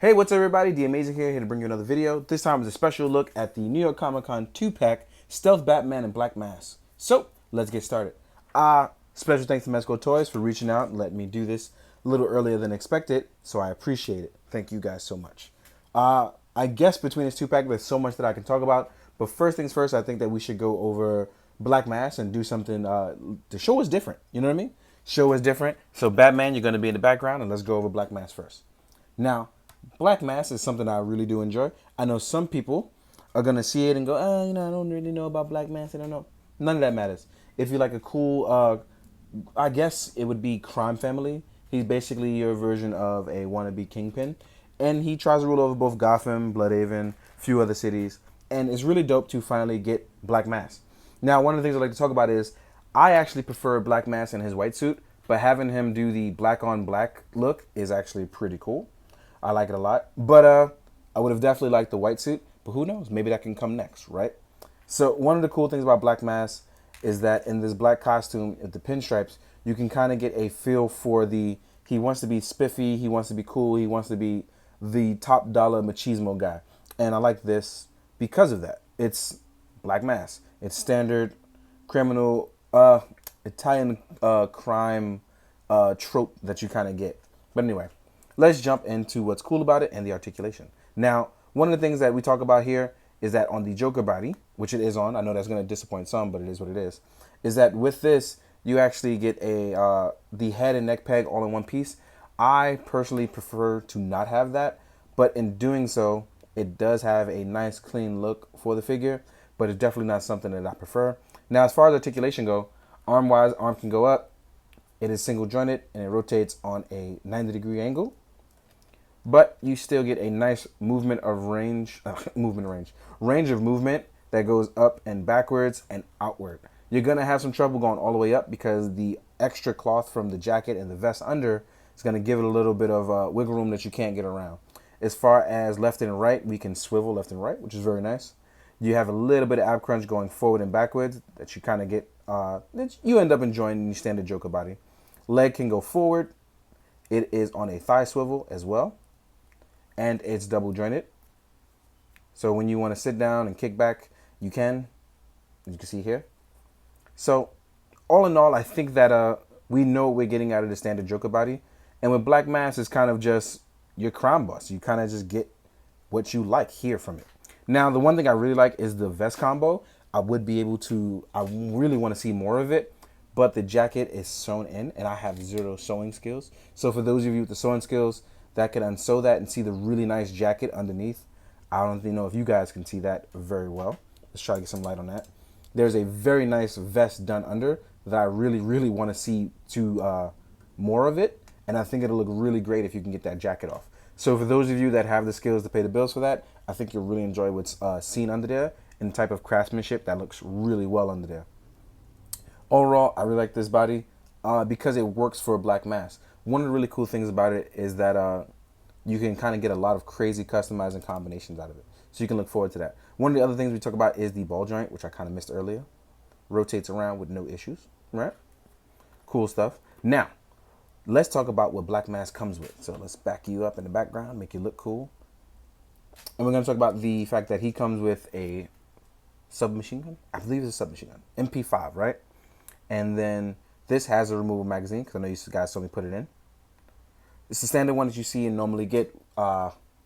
Hey, what's up everybody? The Amazing here to bring you another video. This time is a special look at the New York Comic Con 2-pack Stealth Batman and Black Mask. So, let's get started. Special thanks to Mezco Toys for reaching out and letting me do this a little earlier than expected, so I appreciate it. Thank you guys so much. I guess between this 2-pack, there's so much that I can talk about, but first things first, I think that we should go over Black Mask and do something. The show is different, you know what I mean? Show is different. So Batman, you're going to be in the background, and let's go over Black Mask first. Now, Black Mask is something I really do enjoy. I know some people are going to see it and go, I don't really know about Black Mask. I don't know. None of that matters. If you like a cool, I guess it would be crime family. He's basically your version of a wannabe kingpin. And he tries to rule over both Gotham, Bloodhaven, a few other cities. And it's really dope to finally get Black Mask. Now, one of the things I'd like to talk about is I actually prefer Black Mask in his white suit, but having him do the black on black look is actually pretty cool. I like it a lot, but I would have definitely liked the white suit, but who knows? Maybe that can come next, right? So one of the cool things about Black Mask is that in this black costume, with the pinstripes, you can kind of get a feel for he wants to be spiffy, he wants to be cool, he wants to be the top dollar machismo guy. And I like this because of that. It's Black Mask. It's standard criminal, Italian crime trope that you kind of get. But anyway, let's jump into what's cool about it and the articulation. Now, one of the things that we talk about here is that on the Joker body, which it is on, I know that's going to disappoint some, but it is what it is that with this, you actually get the head and neck peg all in one piece. I personally prefer to not have that, but in doing so, it does have a nice clean look for the figure, but it's definitely not something that I prefer. Now, as far as articulation go, arm-wise, arm can go up. It is single jointed and it rotates on a 90-degree angle. But you still get a nice movement of range of movement that goes up and backwards and outward. You're going to have some trouble going all the way up because the extra cloth from the jacket and the vest under is going to give it a little bit of wiggle room that you can't get around. As far as left and right, we can swivel left and right, which is very nice. You have a little bit of ab crunch going forward and backwards that you kind of get, that you end up enjoying in your standard Joker body. Leg can go forward. It is on a thigh swivel as well. And it's double jointed. So when you want to sit down and kick back, you can. As you can see here. So all in all, I think that we know what we're getting out of the standard Joker body. And with Black Mask, it's kind of just your crime boss. You kind of just get what you like here from it. Now, the one thing I really like is the vest combo. I really want to see more of it. But the jacket is sewn in, and I have zero sewing skills. So for those of you with the sewing skills that can unsew that and see the really nice jacket underneath, I don't know if you guys can see that very well. Let's try to get some light on that. There's a very nice vest done under that I really, really want to see more of it, and I think it'll look really great if you can get that jacket off. So for those of you that have the skills to pay the bills for that, I think you'll really enjoy what's seen under there and the type of craftsmanship that looks really well under there. Overall, I really like this body because it works for a Black Mask. One of the really cool things about it is that you can kind of get a lot of crazy customizing combinations out of it. So you can look forward to that. One of the other things we talk about is the ball joint, which I kind of missed earlier. Rotates around with no issues, right? Cool stuff. Now, let's talk about what Black Mask comes with. So let's back you up in the background, make you look cool. And we're going to talk about the fact that he comes with a submachine gun. I believe it's a submachine gun. MP5, right? And then this has a removable magazine because I know you guys saw me put it in. It's the standard one that you see and normally get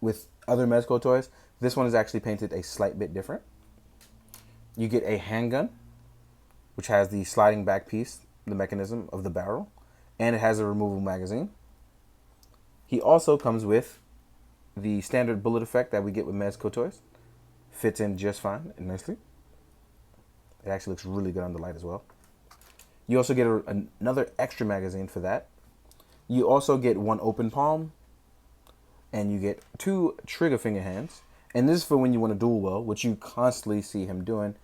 with other Mezco toys. This one is actually painted a slight bit different. You get a handgun, which has the sliding back piece, the mechanism of the barrel, and it has a removable magazine. He also comes with the standard bullet effect that we get with Mezco toys. Fits in just fine and nicely. It actually looks really good under light as well. You also get another extra magazine for that. You also get one open palm, and you get 2 trigger finger hands. And this is for when you want to dual wield, which you constantly see him doing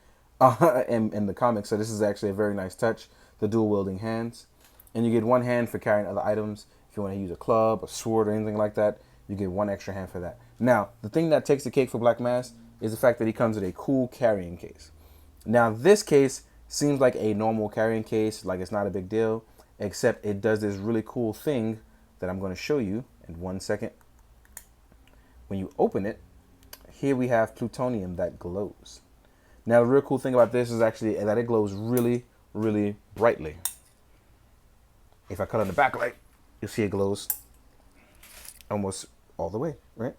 in the comics. So this is actually a very nice touch, the dual wielding hands. And you get 1 hand for carrying other items. If you want to use a club, a sword, or anything like that, you get 1 extra hand for that. Now, the thing that takes the cake for Black Mask is the fact that he comes with a cool carrying case. Now, this case seems like a normal carrying case, like it's not a big deal, except it does this really cool thing that I'm going to show you in 1 second. when you open it, here we have plutonium that glows. Now, the real cool thing about this is actually that it glows really, really brightly. If I cut on the backlight, you'll see it glows almost all the way, right?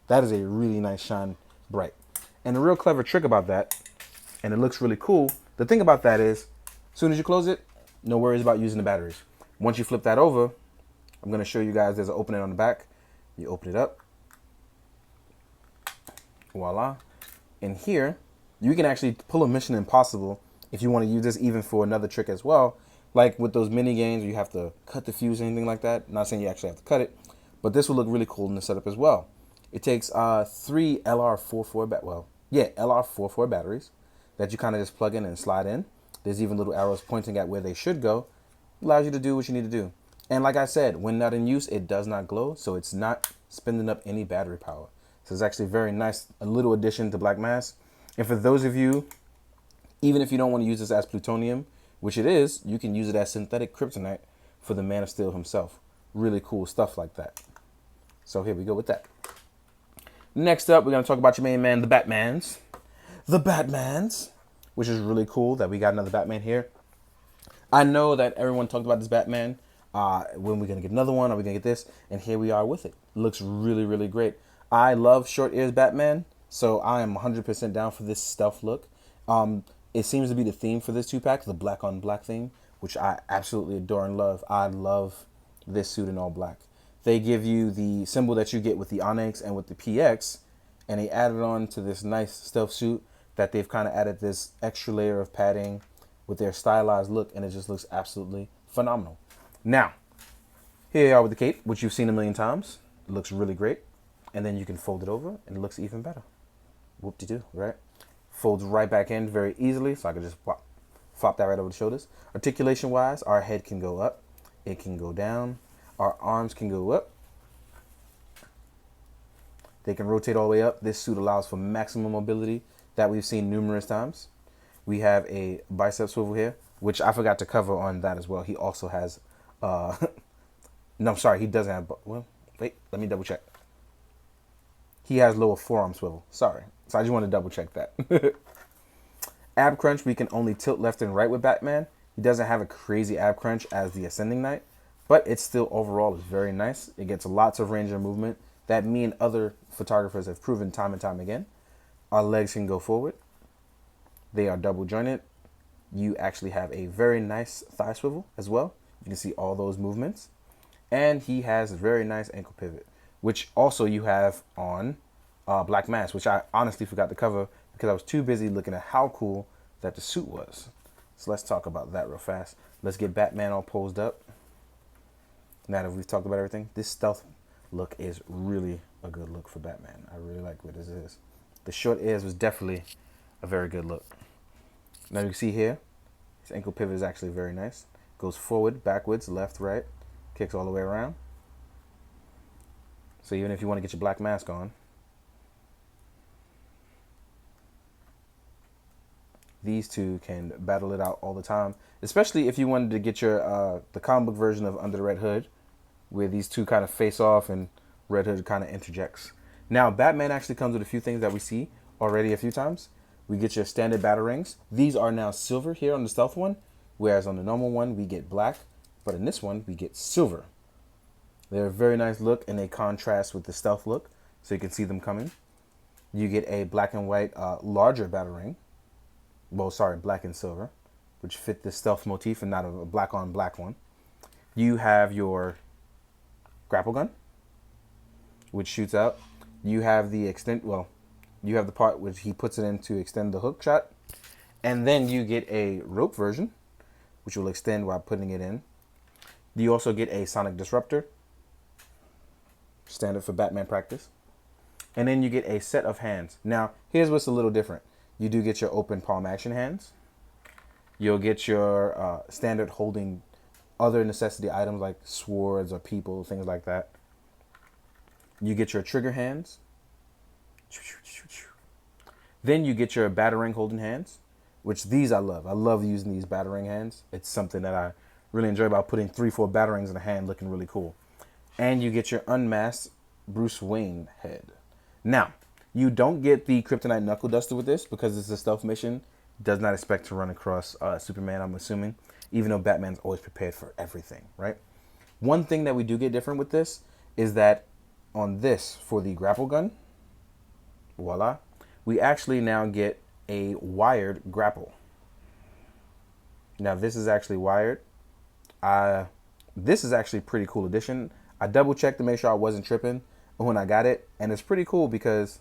That is a really nice shine bright. And the real clever trick about that, and it looks really cool, the thing about that is, as soon as you close it, no worries about using the batteries. Once you flip that over, I'm going to show you guys there's an opening on the back. You open it up. Voila. In here, you can actually pull a Mission Impossible if you want to use this even for another trick as well. Like with those mini games, you have to cut the fuse or anything like that. Not saying you actually have to cut it, but this will look really cool in the setup as well. It takes 3 LR44 batteries that you kind of just plug in and slide in. There's even little arrows pointing at where they should go. Allows you to do what you need to do. And like I said, when not in use, it does not glow, so it's not spending up any battery power. So it's actually very nice, a little addition to black mass. And for those of you, even if you don't want to use this as plutonium, which it is, you can use it as synthetic kryptonite for the Man of Steel himself. Really cool stuff like that. So here we go with that. Next up, we're going to talk about your main man, the Batmans. The Batmans, which is really cool that we got another Batman here. I know that everyone talked about this Batman. When we're going to get another one, are we going to get this? And here we are with it. Looks really, really great. I love short ears Batman, so I am 100% down for this stealth look. It seems to be the theme for this 2-pack, the black on black theme, which I absolutely adore and love. I love this suit in all black. They give you the symbol that you get with the Onyx and with the PX, and they added on to this nice stealth suit that they've kind of added this extra layer of padding with their stylized look, and it just looks absolutely phenomenal. Now, here you are with the cape, which you've seen a million times. It looks really great. And then you can fold it over, and it looks even better. Whoop-de-doo, right? Folds right back in very easily, so I can just flop that right over the shoulders. Articulation-wise, our head can go up. It can go down. Our arms can go up. They can rotate all the way up. This suit allows for maximum mobility that we've seen numerous times. We have a bicep swivel here, which I forgot to cover on that as well. He also has, no, I'm sorry, he doesn't have, well, wait, let me double check. He has lower forearm swivel, sorry. So I just want to double check that. Ab crunch, we can only tilt left and right with Batman. He doesn't have a crazy ab crunch as the Ascending Knight, but it still overall is very nice. It gets lots of range of movement that me and other photographers have proven time and time again. Our legs can go forward. They are double jointed. You actually have a very nice thigh swivel as well. You can see all those movements. And he has a very nice ankle pivot, which also you have on Black Mass, which I honestly forgot to cover because I was too busy looking at how cool that the suit was. So let's talk about that real fast. Let's get Batman all posed up. Now that we've talked about everything, this stealth look is really a good look for Batman. I really like what this is. The short ears was definitely a very good look. Now you can see here, his ankle pivot is actually very nice. Goes forward, backwards, left, right, kicks all the way around. So even if you want to get your black mask on, these two can battle it out all the time. Especially if you wanted to get your the comic book version of Under the Red Hood, where these two kind of face off and Red Hood kind of interjects. Now, Batman actually comes with a few things that we see already a few times. We get your standard Batarangs. These are now silver here on the stealth one, whereas on the normal one, we get black. But in this one, we get silver. They're a very nice look, and they contrast with the stealth look, so you can see them coming. You get a black and white larger Batarang. Well, sorry, black and silver, which fit the stealth motif and not a black on black one. You have your grapple gun, which shoots out. You have the you have the part which he puts it in to extend the hook shot. And then you get a rope version, which will extend while putting it in. You also get a sonic disruptor, standard for Batman practice. And then you get a set of hands. Now, here's what's a little different. You do get your open palm action hands. You'll get your standard holding other necessity items like swords or people, things like that. You get your trigger hands. Then you get your Batarang holding hands, which these I love. I love using these Batarang hands. It's something that I really enjoy about putting 3-4 Batarangs in a hand looking really cool. And you get your unmasked Bruce Wayne head. Now, you don't get the Kryptonite Knuckle Duster with this because it's a stealth mission. Does not expect to run across Superman, I'm assuming, even though Batman's always prepared for everything, right? One thing that we do get different with this is that on this, for the grapple gun, voila, we actually now get a wired grapple. Now, this is actually wired. This is actually a pretty cool addition. I double checked to make sure I wasn't tripping when I got it, and it's pretty cool because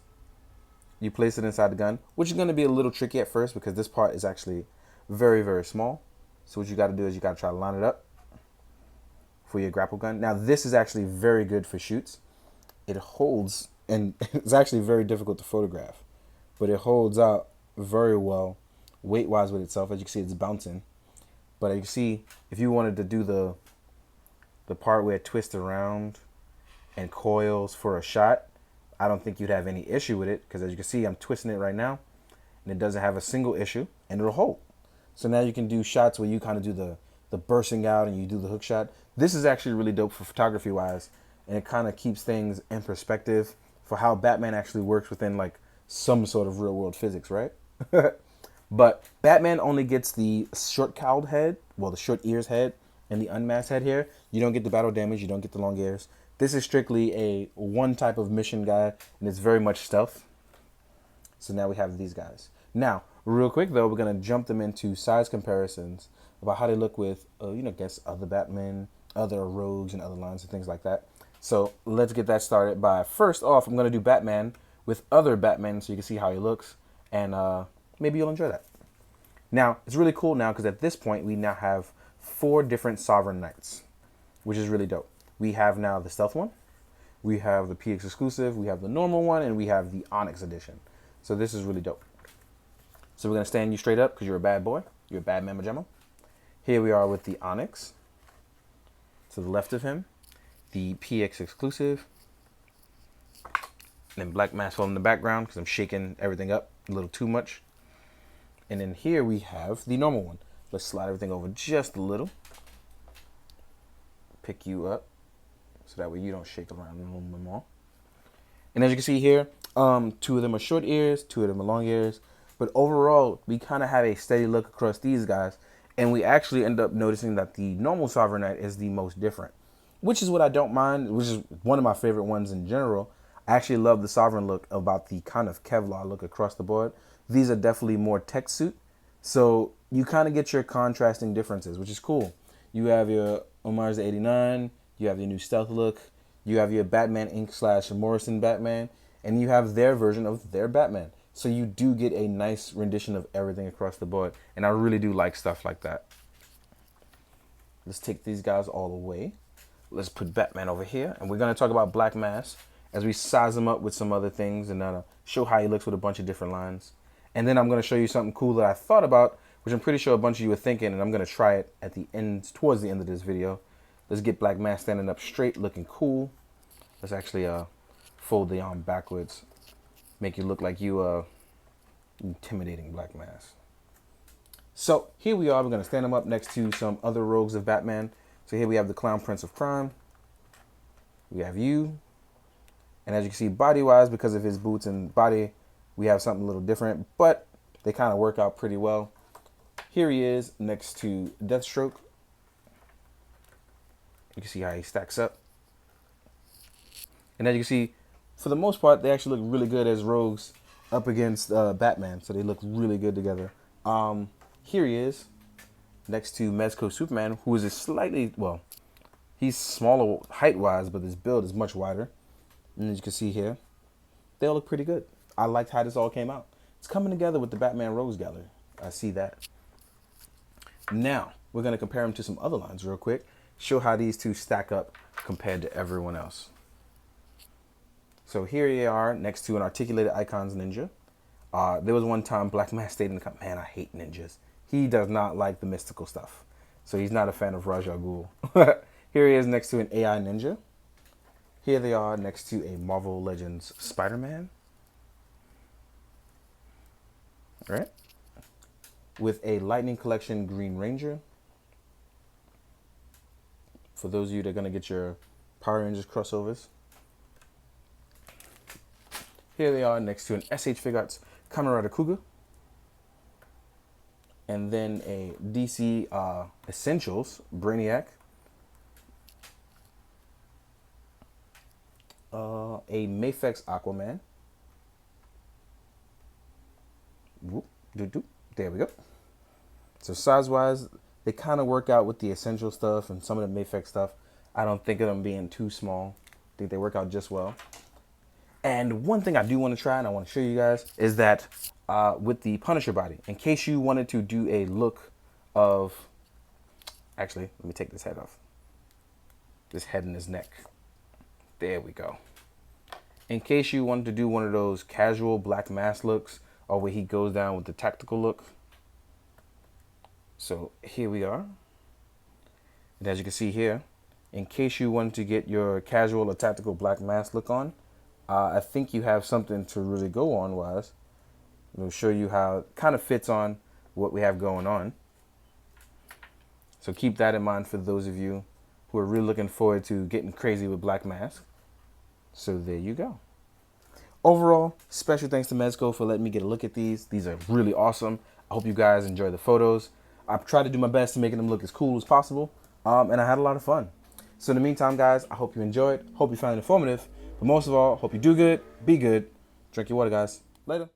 you place it inside the gun, which is going to be a little tricky at first because this part is actually very, very small. So what you got to do is you got to try to line it up for your grapple gun. Now, this is actually very good for shoots. It holds, and it's actually very difficult to photograph, but it holds out very well weight-wise with itself. As you can see, it's bouncing. But as you can see, if you wanted to do the part where it twists around and coils for a shot, I don't think you'd have any issue with it because as you can see, I'm twisting it right now and it doesn't have a single issue and it'll hold. So now you can do shots where you kind of do the bursting out and you do the hook shot. This is actually really dope for photography wise, and it kind of keeps things in perspective for how Batman actually works within like some sort of real world physics, right? But Batman only gets the short cowled head, well, the short ears head and the unmasked head here. You don't get the battle damage, you don't get the long ears. This is strictly a one type of mission guy, and it's very much stealth. So now we have these guys. Now, real quick though, we're gonna jump them into size comparisons about how they look with, guess other Batman, other rogues, and other lines and things like that. So let's get that started by, first off, I'm gonna do Batman with other Batman so you can see how he looks, and maybe you'll enjoy that. Now, it's really cool now because at this point, we now have 4 different Sovereign Knights, which is really dope. We have now the Stealth one, we have the PX exclusive, we have the normal one, and we have the Onyx edition. So this is really dope. So we're going to stand you straight up because you're a bad boy. You're a bad mamma jamma. Here we are with the Onyx. To the left of him, the PX exclusive. And then Black Mask in the background because I'm shaking everything up a little too much. And then here we have the normal one. Let's slide everything over just a little. Pick you up so that way you don't shake around a little bit more. And as you can see here, 2 of them are short ears, 2 of them are long ears. But overall, we kind of have a steady look across these guys. And we actually end up noticing that the normal Sovereign Knight is the most different, which is what I don't mind, which is one of my favorite ones in general. I actually love the Sovereign look about the kind of Kevlar look across the board. These are definitely more tech suit. So you kind of get your contrasting differences, which is cool. You have your Omar's 89, you have your new stealth look, you have your Batman Inc. / Morrison Batman, and you have their version of their Batman. So you do get a nice rendition of everything across the board. And I really do like stuff like that. Let's take these guys all away. Let's put Batman over here. And we're going to talk about Black Mask as we size him up with some other things and show how he looks with a bunch of different lines. And then I'm going to show you something cool that I thought about, which I'm pretty sure a bunch of you were thinking, and I'm going to try it at the end, towards the end of this video. Let's get Black Mask standing up straight, looking cool. Let's actually fold the arm backwards. Make you look like you intimidating Black Mask. So here we are. We're going to stand him up next to some other rogues of Batman. So here we have the Clown Prince of Crime. We have you. And as you can see, body-wise, because of his boots and body, we have something a little different, but they kind of work out pretty well. Here he is next to Deathstroke. You can see how he stacks up. And as you can see, for the most part, they actually look really good as rogues up against Batman. So they look really good together. Here he is next to Mezco Superman, who is a slightly, well, he's smaller height-wise, but his build is much wider. And as you can see here, they all look pretty good. I liked how this all came out. It's coming together with the Batman Rogues Gallery. I see that. Now, we're going to compare them to some other lines real quick. Show how these two stack up compared to everyone else. So here you are next to an Articulated Icons ninja. There was one time Black Mask stayed in the comment, man, I hate ninjas. He does not like the mystical stuff. So he's not a fan of Ra's al Ghul. Here he is next to an AI ninja. Here they are next to a Marvel Legends Spider-Man. All right. With a Lightning Collection Green Ranger. For those of you that are going to get your Power Rangers crossovers. Here they are next to an SH Fig Arts Kamen Rider Kuga. And then a DC Essentials Brainiac. A Mafex Aquaman. Whoop, doo doo. There we go. So size-wise, they kind of work out with the essential stuff and some of the Mafex stuff. I don't think of them being too small. I think they work out just well. And one thing I do want to try, and I want to show you guys, is that with the Punisher body, in case you wanted to do a look of... Actually, let me take this head off. This head and his neck. There we go. In case you wanted to do one of those casual Black Mask looks, or where he goes down with the tactical look. So here we are. And as you can see here, in case you wanted to get your casual or tactical Black Mask look on, I think you have something to really go on wise. It'll show you how it kind of fits on what we have going on. So keep that in mind for those of you who are really looking forward to getting crazy with Black Mask. So there you go. Overall, special thanks to Mezco for letting me get a look at these. These are really awesome. I hope you guys enjoy the photos. I've tried to do my best to make them look as cool as possible. And I had a lot of fun. So in the meantime, guys, I hope you enjoyed. Hope you found it informative. But most of all, hope you do good, be good. Drink your water, guys. Later.